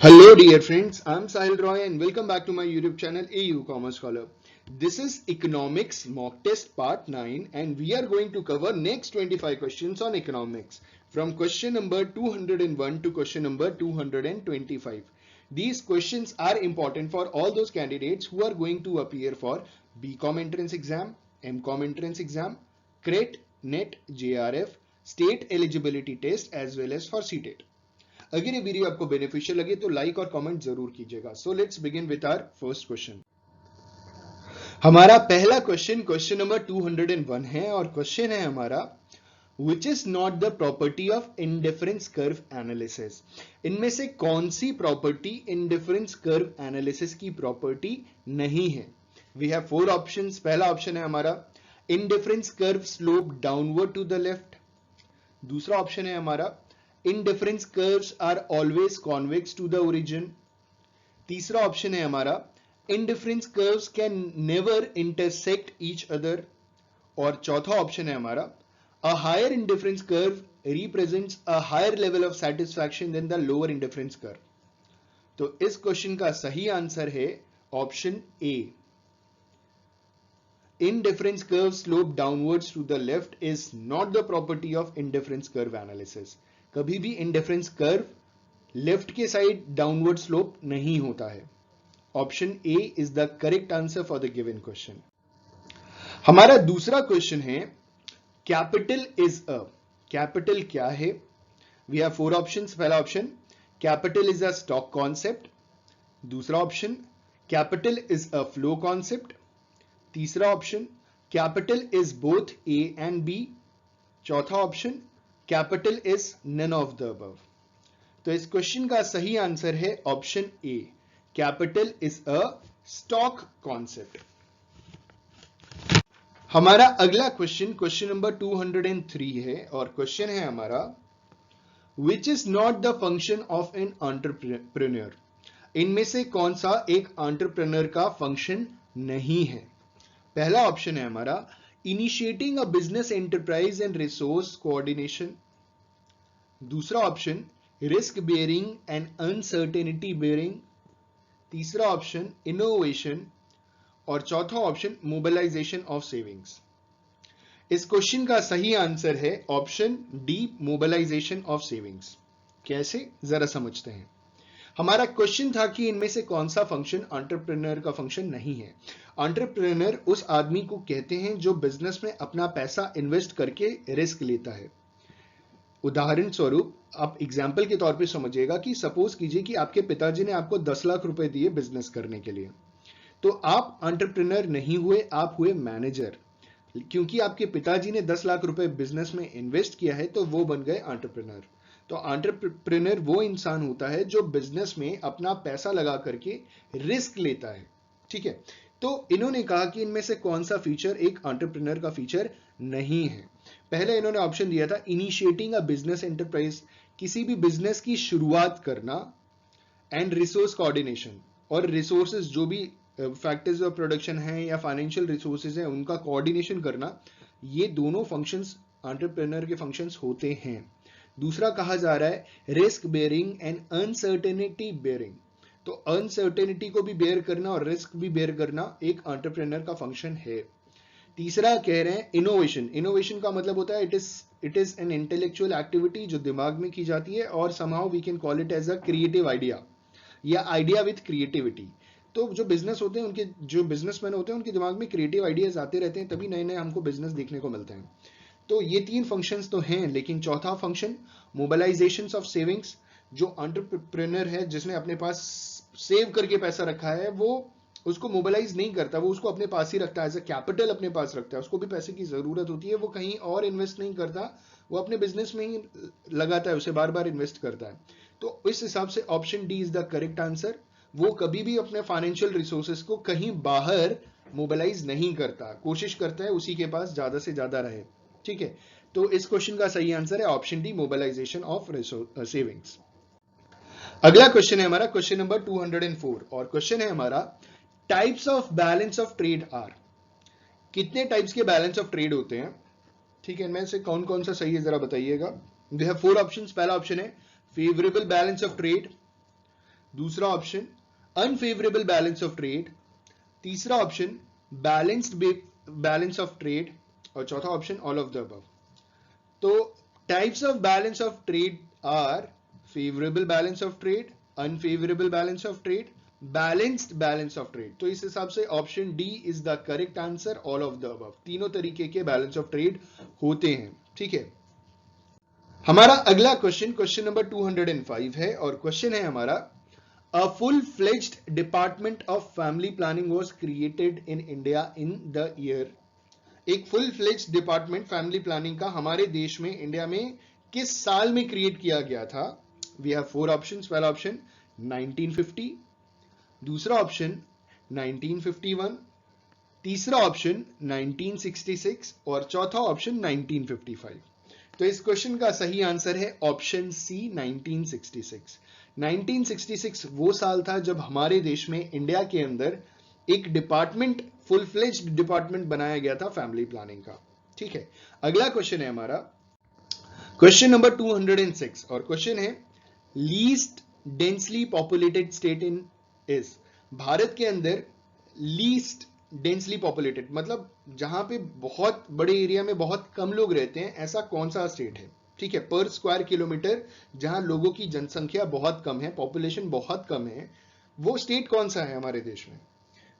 Hello dear friends, I'm Sahil Roy and welcome back to my YouTube channel AU Commerce Scholar. This is Economics Mock Test Part 9 and we are going to cover next 25 questions on economics from question number 201 to question number 225. These questions are important for all those candidates who are going to appear for BCom entrance exam, MCom entrance exam, CRET, NET, JRF, state eligibility test as well as for CTET. अगर ये video आपको beneficial लगे तो like और comment जरूर कीजिएगा। So let's begin with our first question. हमारा पहला क्वेश्चन क्वेश्चन नंबर 201 है और क्वेश्चन है हमारा which is not the property of indifference curve analysis. इनमें से कौन सी प्रॉपर्टी इंडिफरेंस कर्व एनालिसिस की प्रॉपर्टी नहीं है? We have four options. पहला ऑप्शन है हमारा indifference curve slope downward to the left. दूसरा ऑप्शन है हमारा indifference curves are always convex to the origin। तीसरा ऑप्शन है हमारा indifference curves can never intersect each other। और चौथा ऑप्शन है हमारा a higher indifference curve represents a higher level of satisfaction than the lower indifference curve। तो इस question का सही आंसर है option A. Indifference curve slope downwards to the left is not the property of indifference curve analysis। कभी भी indifference curve left के side downward slope नहीं होता है। Option A is the correct answer for the given question. हमारा दूसरा question है capital is a. Capital क्या है? We have four options. पहला option capital is a stock concept. दूसरा option capital is a flow concept. तीसरा option capital is both A and B. चौथा option capital is none of the above. तो इस question का सही answer है option A, capital is a stock concept. हमारा अगला क्वेश्चन क्वेश्चन नंबर 203 है और क्वेश्चन है हमारा which is not the function of an entrepreneur. इनमें से कौन सा एक एंटरप्रेन्योर का फंक्शन नहीं है? पहला ऑप्शन है हमारा initiating a business enterprise and resource coordination. दूसरा option risk bearing and uncertainty bearing. तीसरा ऑप्शन इनोवेशन और चौथा ऑप्शन मोबिलाइजेशन ऑफ सेविंग्स। इस क्वेश्चन का सही आंसर है option D, mobilisation of savings. कैसे, जरा समझते हैं। हमारा क्वेश्चन था कि इनमें से कौन सा फंक्शन एंटरप्रेन्योर का फंक्शन नहीं है। एंटरप्रेन्योर उस आदमी को कहते हैं जो बिजनेस में अपना पैसा इन्वेस्ट करके रिस्क लेता है। उदाहरण स्वरूप आप एग्जाम्पल के तौर पे समझिएगा कि सपोज कीजिए कि आपके पिताजी ने आपको 10 लाख रुपए दिए बिजनेस करने के लिए, तो आप एंटरप्रेन्योर नहीं हुए, आप हुए मैनेजर। क्योंकि आपके पिताजी ने 10 लाख रुपए बिजनेस में इन्वेस्ट किया है तो वो बन गए एंटरप्रेन्योर। तो एंटरप्रेन्योर वो इंसान होता है जो बिजनेस में अपना पैसा लगा करके रिस्क लेता है। ठीक है, तो इन्होंने कहा कि इनमें से कौन सा फीचर एक एंटरप्रेन्योर का फीचर नहीं है। पहले इन्होंने ऑप्शन दिया था इनिशिएटिंग अ बिजनेस एंटरप्राइज, किसी भी बिजनेस की शुरुआत करना, एंड रिसोर्स कोऑर्डिनेशन, और रिसोर्सेज जो भी फैक्टर्स ऑफ प्रोडक्शन है या फाइनेंशियल रिसोर्सेज है उनका कोऑर्डिनेशन करना, ये दोनों फंक्शंस एंटरप्रेन्योर के फंक्शंस होते हैं। दूसरा कहा जा रहा है risk bearing and uncertainty bearing, तो अनसर्टेनिटी को भी बेयर करना और रिस्क भी बेयर करना एक एंटरप्रेन्योर का फंक्शन है। तीसरा कह रहे हैं इनोवेशन। इनोवेशन का मतलब होता है it is an intellectual activity जो दिमाग में की जाती है, और somehow we can call it as a creative idea या आइडिया विथ क्रिएटिविटी। तो जो बिजनेस होते हैं, उनके जो बिजनेसमैन होते हैं, उनके दिमाग में क्रिएटिव आइडियाज आते रहते हैं, तभी नए नए हमको बिजनेस देखने को मिलते हैं। तो ये तीन फंक्शंस तो हैं, लेकिन चौथा फंक्शन मोबिलाइजेशन ऑफ सेविंग्स, जो एंटरप्रेन्योर है जिसने अपने पास सेव करके पैसा रखा है, वो उसको मोबिलाइज नहीं करता, वो उसको अपने पास ही रखता है, एज अ कैपिटल अपने पास रखता है। उसको भी पैसे की जरूरत होती है, वो कहीं और इन्वेस्ट नहीं करता, वो अपने बिजनेस में ही लगाता है, उसे बार बार इन्वेस्ट करता है। तो इस हिसाब से option D is the correct answer. वो कभी भी अपने फाइनेंशियल रिसोर्सेज को कहीं बाहर मोबिलाइज नहीं करता, कोशिश करता है उसी के पास ज्यादा से ज्यादा रहे। ठीक है, तो इस क्वेश्चन का सही आंसर है option D, mobilisation of savings. अगला क्वेश्चन है हमारा क्वेश्चन नंबर 204 और क्वेश्चन है हमारा types of balance of trade are. कितने टाइप्स के बैलेंस ऑफ ट्रेड होते हैं? ठीक है, इनमें से कौन कौन सा सही है जरा बताइएगा। We have four options. पहला ऑप्शन है फेवरेबल बैलेंस ऑफ ट्रेड। दूसरा option unfavourable balance of trade, तीसरा option balanced balance of trade, और चौथा option all of the above. तो types of balance of trade are favourable balance of trade, unfavourable balance of trade, balanced balance of trade. तो इस हिसाब से option D is the correct answer, all of the above. तीनों तरीके के balance of trade होते हैं, ठीक है। हमारा अगला क्वेश्चन, क्वेश्चन नंबर 205 है, और क्वेश्चन है हमारा a full fledged department of family planning was created in India in the year. एक full fledged department family planning का हमारे देश में, इंडिया में किस साल में क्रिएट किया गया था? We have four options. पहला ऑप्शन 1950, दूसरा ऑप्शन 1951, तीसरा ऑप्शन 1966 और चौथा ऑप्शन 1955। तो इस क्वेश्चन का सही आंसर है ऑप्शन सी 1966। 1966 वो साल था जब हमारे देश में, इंडिया के अंदर एक डिपार्टमेंट, फुल फ्लेज्ड डिपार्टमेंट बनाया गया था फैमिली प्लानिंग का, ठीक है। अगला क्वेश्चन है हमारा क्वेश्चन नंबर 206, और क्वेश्चन है least densely populated state in is. Bharat के अंदर लीस्ट डेंसली पॉपुलेटेड मतलब जहां पे बहुत बड़े एरिया में बहुत कम लोग रहते हैं, ऐसा कौन सा स्टेट है, ठीक है, पर स्क्वायर किलोमीटर जहां लोगों की जनसंख्या बहुत कम है, पॉपुलेशन बहुत कम है, वो स्टेट कौन सा है हमारे देश में?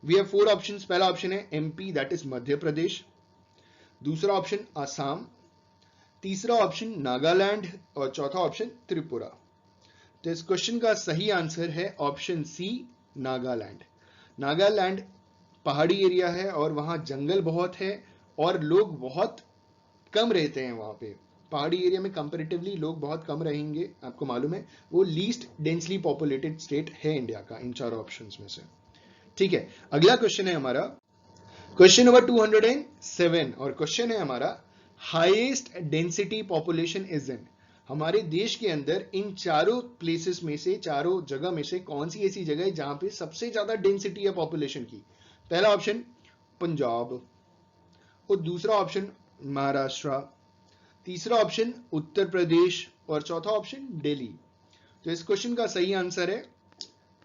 We have four options. पहला ऑप्शन है MP, that is Madhya Pradesh, दूसरा ऑप्शन असम, तीसरा ऑप्शन नागालैंड और चौथा ऑप्शन त्रिपुरा। तो इस क्वेश्चन का सही आंसर है ऑप्शन सी नागालैंड। नागालैंड पहाड़ी एरिया है और वहां जंगल बहुत है और लोग बहुत कम रहते हैं वहां पे। पहाड़ी एरिया में कंपैरेटिवली लोग बहुत कम रहेंगे, आपको मालूम है। वो लीस्ट डेंसली पॉपुलेटेड स्टेट है इंडिया का इन चारों ऑप्शंस में से, ठीक है। अगला क्वेश्चन है हमारा क्वेश्चन नंबर 207, और क्वेश्चन है हमारा highest density population is in. हमारे देश के अंदर इन चारों प्लेसेस में से, चारों जगह में से कौन सी ऐसी जगह है जहां पे सबसे ज्यादा डेंसिटी है पॉपुलेशन की? पहला ऑप्शन पंजाब, और दूसरा ऑप्शन महाराष्ट्र, तीसरा ऑप्शन उत्तर प्रदेश और चौथा ऑप्शन दिल्ली। तो इस क्वेश्चन का सही आंसर है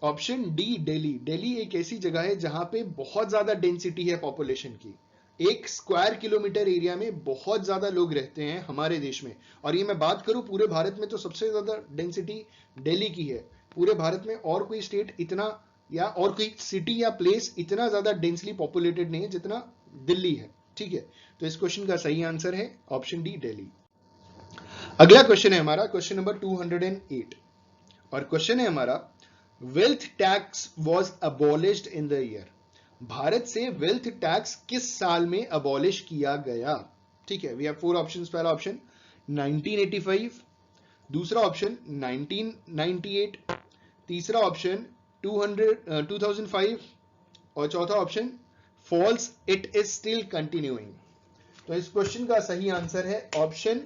ऑप्शन डी दिल्ली। दिल्ली एक ऐसी जगह है जहां पे बहुत ज्यादा डेंसिटी है पॉपुलेशन की। एक स्क्वायर किलोमीटर एरिया में बहुत ज्यादा लोग रहते हैं हमारे देश में। और ये मैं बात करूं पूरे भारत में तो सबसे ज्यादा डेंसिटी दिल्ली की है। पूरे भारत में और कोई स्टेट इतना या और कोई सिटी या प्लेस इतना ज्यादा डेंसली पॉपुलेटेड नहीं है जितना दिल्ली है, ठीक है। तो इस क्वेश्चन का सही आंसर है ऑप्शन डी दिल्ली। अगला क्वेश्चन है हमारा क्वेश्चन नंबर 208, और क्वेश्चन है हमारा wealth tax was abolished in the year. Bharat से वेल्थ टैक्स किस साल में अबॉलिश किया गया? ठीक है, वी हैव फोर ऑप्शंस। पहला ऑप्शन 1985, दूसरा ऑप्शन 1998, तीसरा ऑप्शन 2005 और चौथा option false it is still continuing. तो इस क्वेश्चन का सही आंसर है ऑप्शन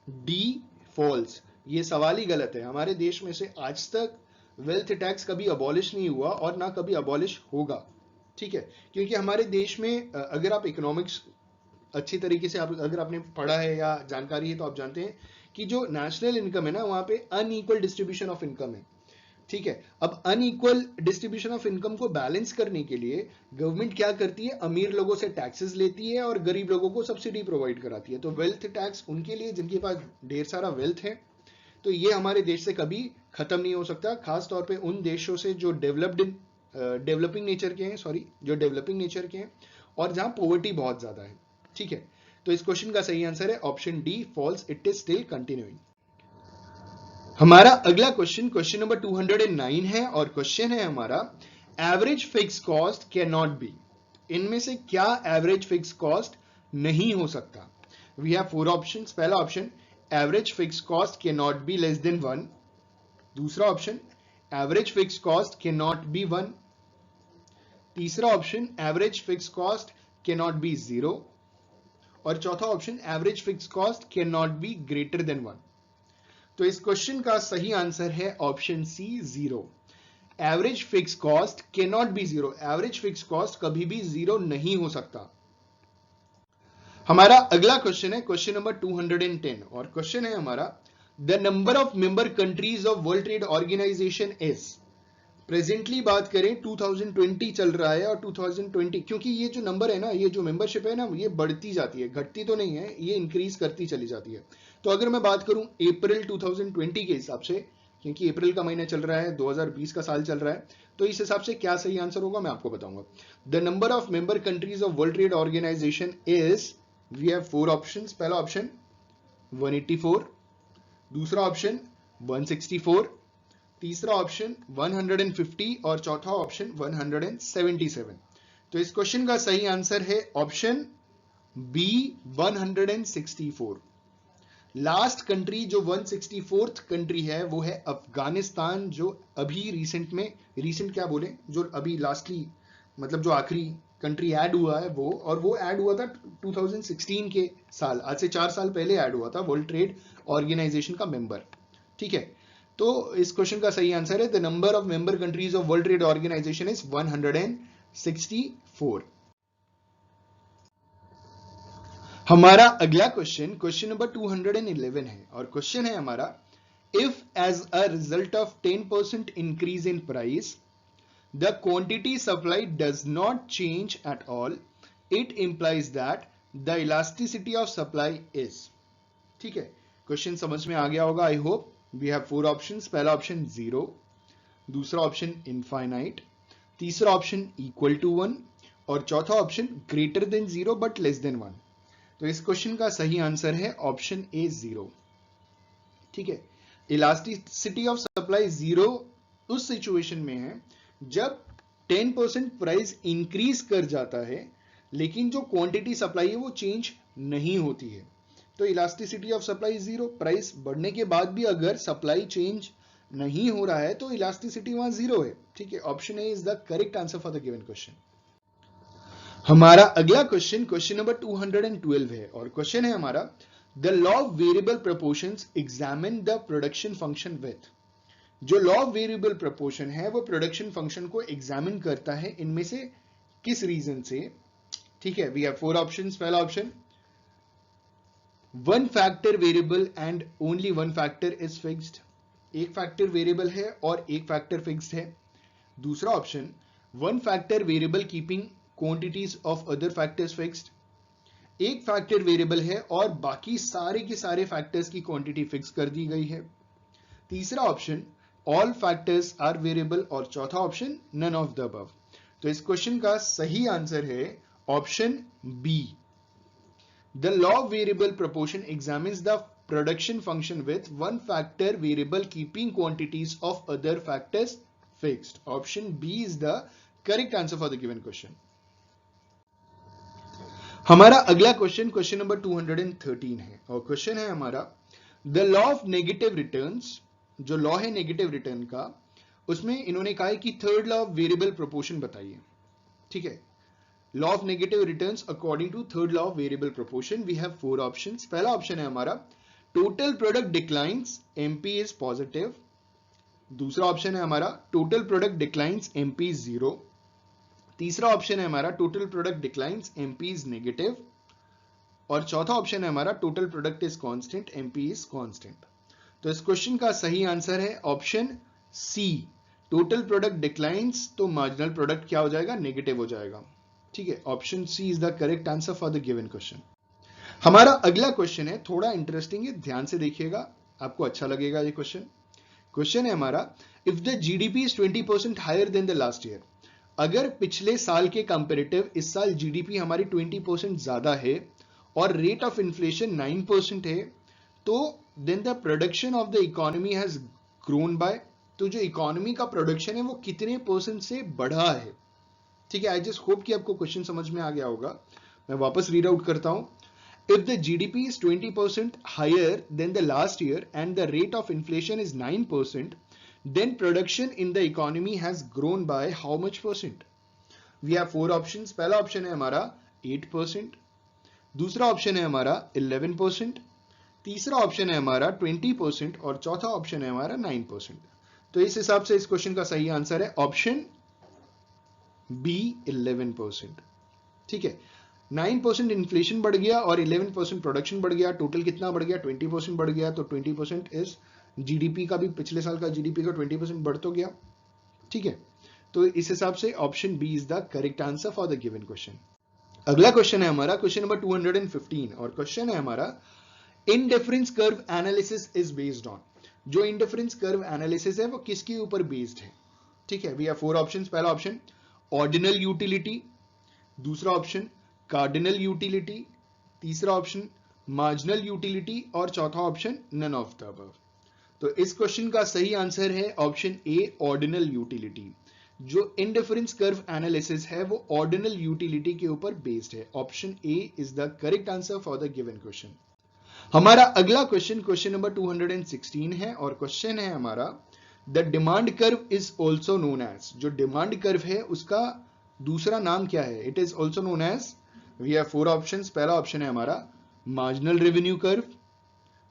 डी फॉल्स। ये सवाल ही गलत है। हमारे देश में से आज तक वेल्थ टैक्स कभी अबॉलिश नहीं हुआ और ना कभी अबॉलिश होगा, ठीक है। क्योंकि हमारे देश में अगर आप इकोनॉमिक्स अच्छी तरीके से अगर आपने पढ़ा है या जानकारी है तो आप जानते हैं कि जो नेशनल इनकम है ना, वहां पे अनइक्वल डिस्ट्रीब्यूशन ऑफ इनकम है, ठीक है। अब अनइक्वल डिस्ट्रीब्यूशन ऑफ इनकम को बैलेंस करने के लिए गवर्नमेंट क्या करती है? अमीर लोगों से टैक्सेस लेती है और गरीब लोगों को सब्सिडी प्रोवाइड कराती है। तो वेल्थ टैक्स उनके लिए जिनके पास ढेर सारा वेल्थ है। तो ये हमारे देश से कभी खत्म नहीं हो सकता, खास तौर पे उन देशों से जो डेवलपिंग नेचर के हैं, जो डेवलपिंग नेचर के हैं और जहां पॉवर्टी बहुत ज्यादा है, ठीक है। तो इस क्वेश्चन का सही आंसर है option D false it is still continuing. हमारा अगला क्वेश्चन क्वेश्चन नंबर 209 है और क्वेश्चन है हमारा average fix cost can not be. इनमें से क्या एवरेज फिक्स कॉस्ट नहीं हो सकता? We have four options. पहला option average fix cost can not be less than 1, दूसरा option average fix cost can not be 1, तीसरा option average fix cost can not be 0 और चौथा option average fix cost can not be greater than 1। तो इस question का सही answer है option C 0। Average fix cost can not be 0। Average fix cost कभी भी 0 नहीं हो सकता। हमारा अगला क्वेश्चन है क्वेश्चन नंबर 210 और क्वेश्चन है हमारा the number of member countries of World Trade Organization is. Presently बात करें 2020 चल रहा है, और 2020 क्योंकि ये जो नंबर है ना, ये जो मेंबरशिप है ना, ये बढ़ती जाती है, घटती तो नहीं है, ये इंक्रीज करती चली जाती है। तो अगर मैं बात करूं अप्रैल 2020 के हिसाब से, क्योंकि अप्रैल का महीना चल रहा है, 2020 का साल चल रहा है, तो इस हिसाब से क्या सही आंसर होगा मैं आपको बताऊंगा। The number of member countries of World Trade Organization is, we have 4 options. पहला ऑप्शन 184, दूसरा ऑप्शन 164, तीसरा ऑप्शन 150 और चौथा ऑप्शन 177। तो इस क्वेश्चन का सही आंसर है ऑप्शन बी 164। लास्ट कंट्री जो 164th कंट्री है वो है अफगानिस्तान, जो अभी रिसेंट क्या बोले, जो अभी लास्टली मतलब जो आखिरी कंट्री ऐड हुआ है वो, और वो ऐड हुआ था 2016 के साल, आज से 4 साल पहले ऐड हुआ था वर्ल्ड ट्रेड ऑर्गेनाइजेशन का मेंबर। ठीक है, तो इस क्वेश्चन का सही आंसर है the number of member countries of World Trade Organization is 164। हमारा अगला क्वेश्चन नंबर 211 है, और क्वेश्चन है हमारा, if as a result of 10% increase in price the quantity supply does not change at all, it implies that the elasticity of supply is. ठीक है, question समझ में आ गया होगा I hope. We have 4 options. पहला ऑप्शन 0, दूसरा option infinite, तीसरा ऑप्शन इक्वल टू 1 और चौथा option greater than 0 but less than 1। तो इस क्वेश्चन का सही आंसर है ऑप्शन ए 0। ठीक है, इलास्टिसिटी ऑफ सप्लाई 0 उस सिचुएशन में है जब 10% प्राइस इंक्रीज कर जाता है लेकिन जो क्वांटिटी सप्लाई है वो चेंज नहीं होती है। तो इलास्टिसिटी ऑफ सप्लाई 0, प्राइस बढ़ने के बाद भी अगर सप्लाई चेंज नहीं हो रहा है तो इलास्टिसिटी वहां 0 है। ठीक है, option A is the correct answer for the given question. हमारा अगला क्वेश्चन नंबर 212 है, और क्वेश्चन है हमारा, the law of variable proportions examine the production function with. जो लॉ ऑफ वेरिएबल प्रोपोर्शन है वो प्रोडक्शन फंक्शन को एग्जामिन करता है, इनमें से किस रीजन से। ठीक है, वी हैव 4 ऑप्शंस। पहला option, one factor variable and only one factor is fixed, एक फैक्टर वेरिएबल है और एक फैक्टर फिक्स्ड है। दूसरा option, one factor variable keeping quantities of other factors fixed, एक फैक्टर वेरिएबल है और बाकी सारे के सारे फैक्टर्स की क्वांटिटी फिक्स कर दी गई है। तीसरा option, all factors are variable, और चौथा option, none of the above. तो इस क्वेश्चन का सही आंसर है option B. The law of variable proportion examines the production function with one factor variable keeping quantities of other factors fixed. Option B is the correct answer for the given question. हमारा अगला question number 213 है, और question है हमारा, the law of negative returns. जो law है negative return का, उसमें इन्होंने कहा है कि third law of variable proportion बताइए। ठीक है, law of negative returns according to third law of variable proportion we have 4 options. पहला ऑप्शन है हमारा, total product declines MP is positive. दूसरा ऑप्शन है हमारा, total product declines MP is 0। तीसरा ऑप्शन है हमारा, total product declines MP is negative. और चौथा ऑप्शन है हमारा, total product is constant MP is constant. तो इस क्वेश्चन का सही आंसर है option C, total product declines, तो मार्जिनल प्रोडक्ट क्या हो जाएगा, नेगेटिव हो जाएगा। ठीक है, option C is the correct answer for the given question. हमारा अगला क्वेश्चन है, थोड़ा इंटरेस्टिंग है, ध्यान से देखिएगा, आपको अच्छा लगेगा ये क्वेश्चन है हमारा, if the GDP is 20% higher than the last year. अगर पिछले साल के कंपेरेटिव इस साल जीडीपी हमारी 20% ज्यादा है और रेट ऑफ इन्फ्लेशन 9% है, तो then the production of the economy has grown by, तो जो इकोनॉमी का प्रोडक्शन है वो कितने परसेंट से बढ़ा है। ठीक है, आई जस्ट होप कि आपको क्वेश्चन समझ में आ गया होगा। मैं वापस रीड आउट करता हूं, if the GDP is 20% higher than the last year and the rate of inflation is 9%, then production in the economy has grown by how much percent? We have 4 options. पहला option है हमारा 8%, दूसरा option है हमारा 11%, तीसरा option है हमारा 20% और चौथा ऑप्शन है हमारा 9%। तो इस हिसाब से इस क्वेश्चन का सही आंसर है ऑप्शन बी 11%। ठीक है, 9% इन्फ्लेशन बढ़ गया और 11% प्रोडक्शन बढ़ गया, टोटल कितना बढ़ गया, 20% बढ़ गया। तो 20% इज जीडीपी का भी, पिछले साल का जीडीपी का 20% बढ़ तो गया। ठीक है, तो इस हिसाब से option B is the correct answer for the given question. अगला क्वेश्चन है हमारा क्वेश्चन नंबर 215 और क्वेश्चन है हमारा indifference curve analysis is based on. जो इंडिफरेंस कर्व एनालिसिस है वो किसके ऊपर बेस्ड है? ठीक है, वी हैव 4 ऑप्शंस। पहला ऑप्शन ऑर्डिनल यूटिलिटी, दूसरा ऑप्शन कार्डिनल यूटिलिटी, तीसरा ऑप्शन मार्जिनल यूटिलिटी और चौथा option none of the above. तो इस क्वेश्चन का सही आंसर है ऑप्शन ए ऑर्डिनल यूटिलिटी। जो इंडिफरेंस कर्व एनालिसिस है वो ऑर्डिनल यूटिलिटी के ऊपर बेस्ड है। Option A is the correct answer for the given question. हमारा अगला क्वेश्चन क्वेश्चन नंबर 216 है और क्वेश्चन है हमारा the demand curve is also known as. जो डिमांड कर्व है उसका दूसरा नाम क्या है? It is also known as, we have 4 options. पहला ऑप्शन है हमारा मार्जिनल रेवेन्यू कर्व,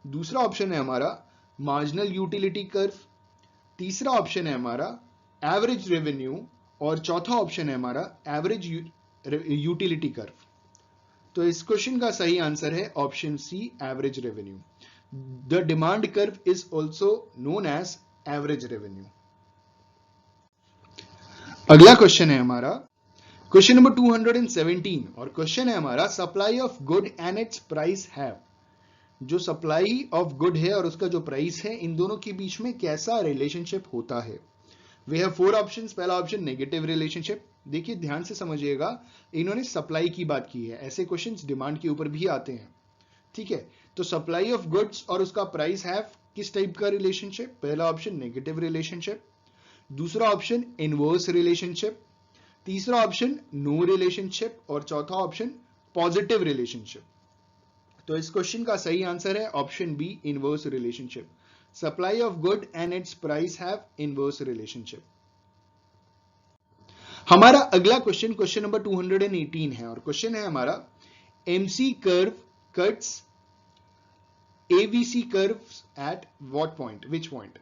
दूसरा ऑप्शन है हमारा मार्जिनल यूटिलिटी कर्व, तीसरा ऑप्शन है हमारा एवरेज रेवेन्यू और चौथा ऑप्शन है हमारा एवरेज यूटिलिटी कर्व। तो इस क्वेश्चन का सही आंसर है option C average revenue. The demand curve is also known as average revenue. अगला क्वेश्चन है हमारा क्वेश्चन नंबर 217 और क्वेश्चन है हमारा supply of good and its price have. जो सप्लाई ऑफ गुड है और उसका जो प्राइस है, इन दोनों के बीच में कैसा रिलेशनशिप होता है? We have 4 options. पहला ऑप्शन नेगेटिव रिलेशनशिप। देखिए ध्यान से समझिएगा, इन्होंने सप्लाई की बात की है, ऐसे क्वेश्चंस डिमांड के ऊपर भी आते हैं। ठीक है, तो सप्लाई ऑफ गुड्स और उसका प्राइस हैव किस टाइप का रिलेशनशिप? पहला ऑप्शन नेगेटिव रिलेशनशिप, दूसरा ऑप्शन इनवर्स रिलेशनशिप, तीसरा ऑप्शन नो रिलेशनशिप और चौथा ऑप्शन पॉजिटिव रिलेशनशिप। तो इस क्वेश्चन का सही आंसर है option B inverse relationship. Supply of good and its price have inverse relationship. हमारा अगला क्वेश्चन क्वेश्चन नंबर 218 है और क्वेश्चन है हमारा MC curve cuts AVC curve at what point, which point?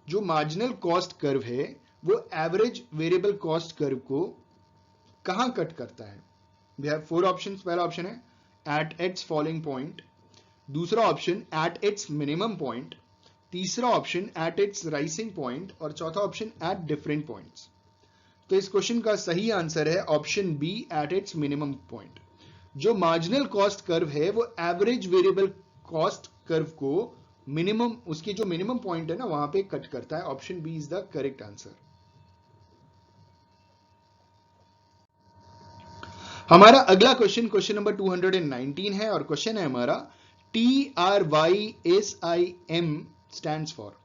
जो मार्जिनल कॉस्ट कर्व है वो एवरेज वेरिएबल कॉस्ट कर्व को कहां कट करता है? We have 4 options. पहला ऑप्शन है एट इट्स फॉलिंग पॉइंट, दूसरा option at its minimum point, तीसरा option at its rising point और चौथा ऑप्शन एट डिफरेंट पॉइंट्स। तो इस क्वेश्चन का सही आंसर है option B at its minimum point. जो मार्जिनल कॉस्ट कर्व है वो एवरेज वेरिएबल कॉस्ट कर्व को मिनिमम, उसकी जो मिनिमम पॉइंट है ना वहां पे कट करता है। Option B is the correct answer. हमारा अगला क्वेश्चन क्वेश्चन नंबर 219 है और क्वेश्चन है हमारा TRYSIM स्टैंड्स फॉर।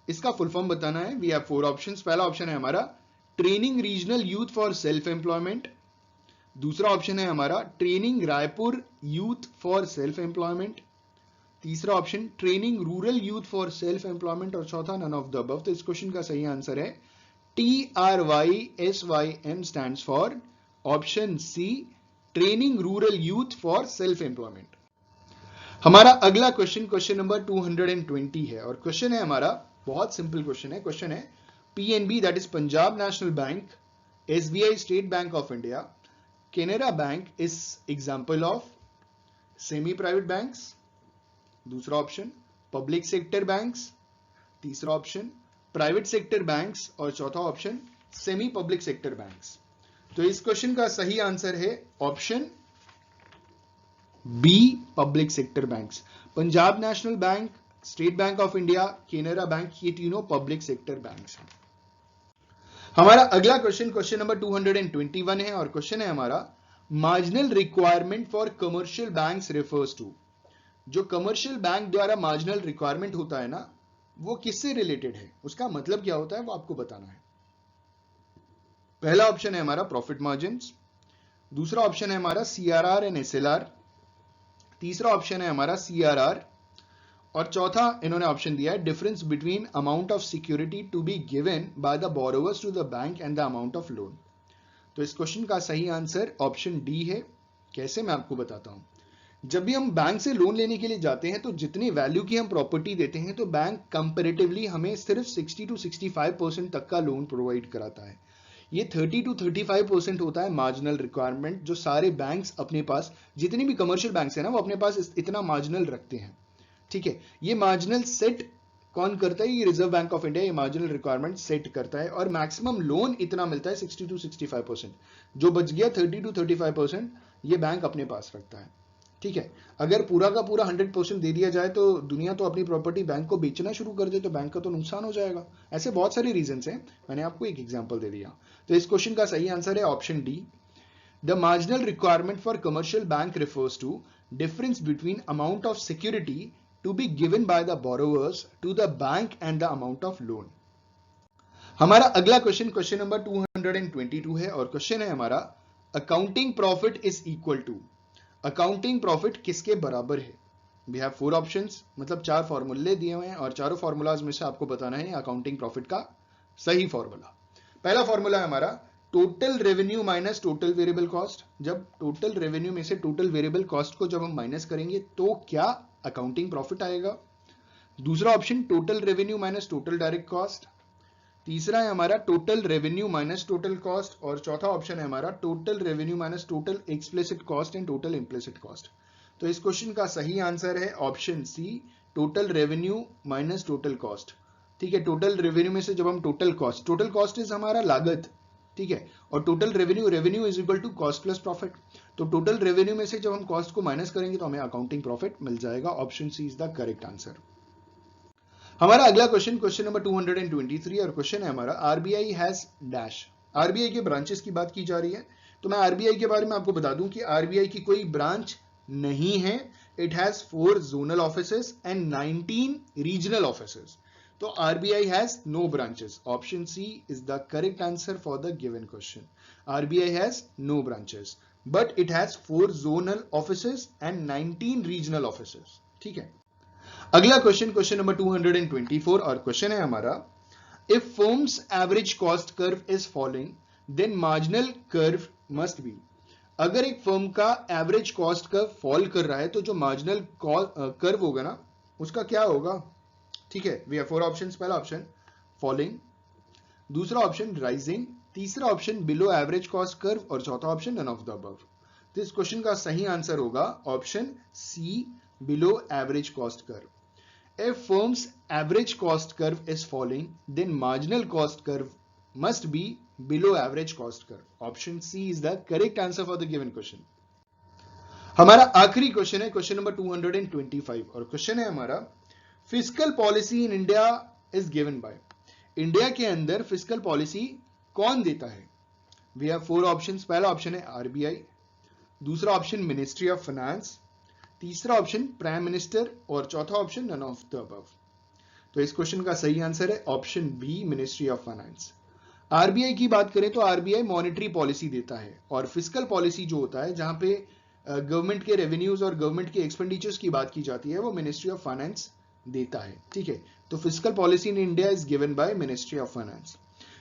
इसका फुल फॉर्म बताना है। We have 4 options. पहला ऑप्शन है हमारा training regional youth for self employment, दूसरा ऑप्शन है हमारा training Raipur youth for self employment, तीसरा option training rural youth for self employment और चौथा नन ऑफ द अबव। तो इस क्वेश्चन का सही आंसर है TRYSYM stands for option C training rural youth for self employment. हमारा अगला क्वेश्चन क्वेश्चन नंबर 220 है और क्वेश्चन है हमारा बहुत सिंपल क्वेश्चन है। क्वेश्चन है PNB that is Punjab national bank, SBI state bank of India, Canara bank is example of semi private banks, दूसरा ऑप्शन पब्लिक सेक्टर बैंक्स, तीसरा ऑप्शन प्राइवेट सेक्टर बैंक्स और चौथा option semi public sector banks. तो इस question का सही answer है option B public sector banks. Punjab national bank, state bank of India, Canara bank, ये तीनों पब्लिक सेक्टर बैंक्स हैं। हमारा अगला क्वेश्चन क्वेश्चन नंबर 221 है और क्वेश्चन है हमारा marginal requirement for commercial banks refers to. जो कमर्शियल बैंक द्वारा मार्जिनल रिक्वायरमेंट होता है ना वो किससे रिलेटेड है, उसका मतलब क्या होता है वो आपको बताना है। पहला ऑप्शन है हमारा प्रॉफिट मार्जिन्स, दूसरा ऑप्शन है हमारा CRR एंड SLR, तीसरा ऑप्शन है हमारा CRR और चौथा इन्होंने ऑप्शन दिया है difference between amount of security to be given by the borrowers to the bank and the amount of loan. तो इस क्वेश्चन का सही आंसर ऑप्शन डी है। कैसे, मैं आपको बताता हूं। जब भी हम बैंक से लोन लेने के लिए जाते हैं तो जितनी वैल्यू की हम प्रॉपर्टी देते हैं तो बैंक कंपैरेटिवली हमें सिर्फ 60 to 65% तक का लोन प्रोवाइड कराता है। ये 30 to 35% होता है मार्जिनल रिक्वायरमेंट, जो सारे बैंक्स अपने पास, जितनी भी कमर्शियल बैंक्स है ना वो अपने पास इतना मार्जिनल रखते हैं। ठीक है, ये मार्जिनल सेट कौन करता है? ये रिजर्व बैंक ऑफ इंडिया ये मार्जिनल रिक्वायरमेंट सेट करता है और मैक्सिमम लोन इतना मिलता है 60 to 65%। जो बच गया 30 to 35% ये बैंक अपने पास रखता है। ठीक है, अगर पूरा का पूरा 100% दे दिया जाए तो दुनिया तो अपनी प्रॉपर्टी बैंक को बेचना शुरू कर दे, तो बैंक का तो नुकसान हो जाएगा। ऐसे बहुत सारे रीजंस हैं, मैंने आपको एक एग्जांपल दे दिया। तो इस क्वेश्चन का सही आंसर है option D. The marginal requirement for commercial bank refers to difference between amount of security to be given by the borrowers to the bank and the amount of loan। हमारा अगला question number 222 है और question है हमारा accounting profit is equal to, accounting profit किसके बराबर है? We have 4 options, मतलब 4 फॉर्मूले दिए हुए हैं और चारों फॉर्मूलाज में से आपको बताना है अकाउंटिंग प्रॉफिट का सही फॉर्मूला। पहला फॉर्मूला है हमारा total revenue minus total variable cost. जब टोटल रेवेन्यू में से टोटल वेरिएबल कॉस्ट को जब हम माइनस करेंगे तो क्या अकाउंटिंग प्रॉफिट आएगा। दूसरा option total revenue minus total direct cost. तीसरा है हमारा total revenue minus total cost और चौथा ऑप्शन है हमारा total revenue minus total explicit cost and total implicit cost. तो इस क्वेश्चन का सही आंसर है option C, total revenue minus total cost. ठीक है, टोटल रेवेन्यू में से जब हम टोटल कॉस्ट इज हमारा लागत, ठीक है, और total revenue is equal to cost plus profit. तो टोटल रेवेन्यू में से जब हम कॉस्ट को माइनस करेंगे तो हमें अकाउंटिंग प्रॉफिट मिल जाएगा। Option C is the correct answer. हमारा अगला क्वेश्चन नंबर 223 और क्वेश्चन है हमारा आरबीआई हैज डैश। आरबीआई के ब्रांचेस की बात की जा रही है, तो मैं आरबीआई के बारे में आपको बता दूं कि आरबीआई की कोई ब्रांच नहीं है। It has 4 zonal offices and 19 regional offices. तो RBI has no branches. Option C is the correct answer for the given question. RBI has no branches but it has 4 zonal offices and 19 regional offices. ठीक है, अगला question number 224 और question है हमारा if firm's average cost curve is following then marginal curve must be. अगर एक firm का average cost curve fall कर रहा है तो जो मार्जिनल कर्व होगा ना उसका क्या होगा? ठीक है, वी हैव 4 ऑप्शंस। पहला ऑप्शन फॉलिंग, दूसरा ऑप्शन राइजिंग, तीसरा option below average cost curve और चौथा option none of the above. तो इस क्वेश्चन का सही आंसर होगा option C, below average cost curve. If firm's average cost curve is falling then marginal cost curve must be below average cost curve. Option C is the correct answer for the given question. हमारा आखिरी question है question number 225 और question है हमारा fiscal policy in India is given by. India के अंदर fiscal policy कौन देता है? We have 4 options. पहला ऑप्शन है आरबीआई, दूसरा ऑप्शन मिनिस्ट्री ऑफ फाइनेंस, तीसरा ऑप्शन प्राइम मिनिस्टर और चौथा option none of the above. तो इस क्वेश्चन का सही आंसर है option B, ministry of finance. RBI की बात करें तो आरबीआई मॉनेटरी पॉलिसी देता है और फिस्कल पॉलिसी जो होता है जहां पे गवर्नमेंट के रेवेन्यूज और गवर्नमेंट के एक्सपेंडिचर्स की बात की जाती है वो मिनिस्ट्री ऑफ फाइनेंस देता है। ठीक है, तो fiscal policy in India is given by ministry of finance.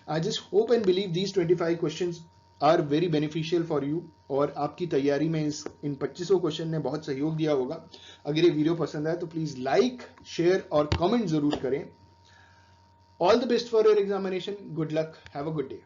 I just hope and believe these 25 questions are very beneficial for you और आपकी तैयारी में इन 25 क्वेश्चन ने बहुत सहयोग दिया होगा। अगर ये वीडियो पसंद आए तो प्लीज लाइक, शेयर और कमेंट जरूर करें। All the best for your examination. Good luck, have a good day.